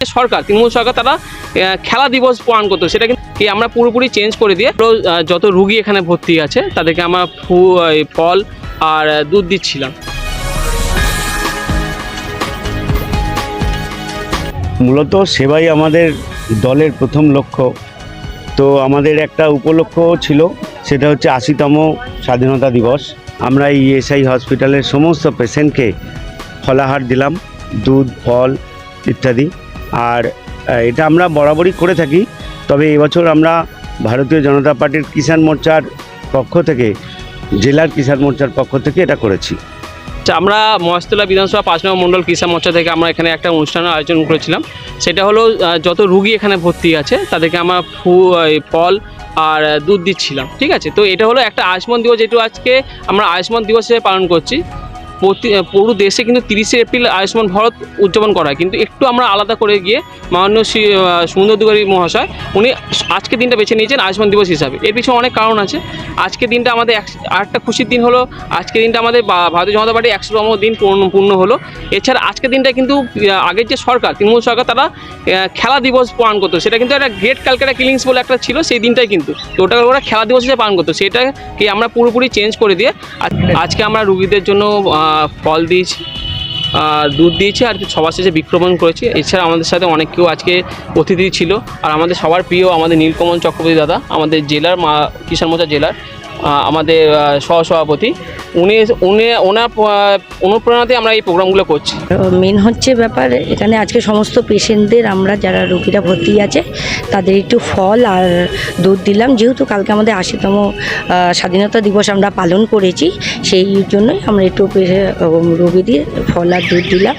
সরকার তৃণমূল সরকার তারা খেলা দিবস পালন করতো, সেটা কিন্তু আমরা পুরোপুরি চেঞ্জ করে দিয়ে যত রুগী এখানে ভর্তি আছে তাদেরকে আমরা ফল আর দুধ দিচ্ছিলাম। মূলত সেবাই আমাদের দলের প্রথম লক্ষ্য। তো আমাদের একটা উপলক্ষ্য ছিল, সেটা হচ্ছে ৮০তম স্বাধীনতা দিবস। আমরা ইএসআই হসপিটালের সমস্ত পেশেন্টকে ফলাহার দিলাম, দুধ, ফল ইত্যাদি। আর এটা আমরা বরাবরই করে থাকি, তবে এবছর আমরা ভারতীয় জনতা পার্টির কিষাণ মোর্চার পক্ষ থেকে, জেলার কিষাণ মোর্চার পক্ষ থেকে এটা করেছি। আমরা মহেশতলা বিধানসভা ৫ নম্বর মণ্ডল কিষাণ মোর্চা থেকে আমরা এখানে একটা অনুষ্ঠানের আয়োজন করেছিলাম। সেটা হলো যত রুগী এখানে ভর্তি আছে তাদেরকে আমরা ফল আর দুধ দিচ্ছিলাম। ঠিক আছে, তো এটা হলো একটা আয়ুষ্মান দিবস, যেটা আজকে আমরা আয়ুষ্মান দিবস হিসেবে পালন করছি। পুরো দেশে কিন্তু ৩০শে এপ্রিল আয়ুষ্মান ভারত উদযাপন করা হয়, কিন্তু একটু আমরা আলাদা করে গিয়ে মাননীয় শ্রী সুমন্ত অধিকারী মহাশয় উনি আজকে দিনটা বেছে নিয়েছেন আয়ুষ্মান দিবস হিসাবে। এর পিছনে অনেক কারণ আছে। আজকে দিনটা আমাদের আরেকটা খুশির দিন হলো, আজকে দিনটা আমাদের ভারতীয় জনতা পার্টির ১০০তম দিন পূর্ণ হলো। এছাড়া আজকের দিনটা কিন্তু আগের যে সরকার তৃণমূল সরকার তারা খেলা দিবস পালন করতো, সেটা কিন্তু একটা গ্রেট ক্যালকাটা কিলিংস বলে একটা ছিল, সেই দিনটাই কিন্তু ওটা ওরা খেলা দিবস হিসেবে পালন করতো। সেটাকে আমরা পুরোপুরি চেঞ্জ করে দিয়ে আজকে আমরা রুগীদের জন্য ফল দিয়েছি, দুধ দিয়েছি আর সবার শেষে বিক্ষোভন করেছি। এছাড়া আমাদের সাথে অনেক কেউ আজকে অতিথি ছিল, আর আমাদের সবার প্রিয় আমাদের নীলকমল চক্রবর্তী দাদা, আমাদের জেলার কিষাণ মোর্চা জেলার আমাদের সহসভাপতি, ওনার অনুপ্রেরণাতে আমরা এই প্রোগ্রামগুলো করছি। মেন হচ্ছে ব্যাপার এখানে আজকে সমস্ত পেশেন্টদের আমরা যারা রোগীরা ভর্তি আছে তাদের একটু ফল আর দুধ দিলাম, যেহেতু কালকে আমাদের ৮০তম স্বাধীনতা দিবস আমরা পালন করেছি, সেই জন্যই আমরা একটু রোগীদের ফল আর দুধ দিলাম।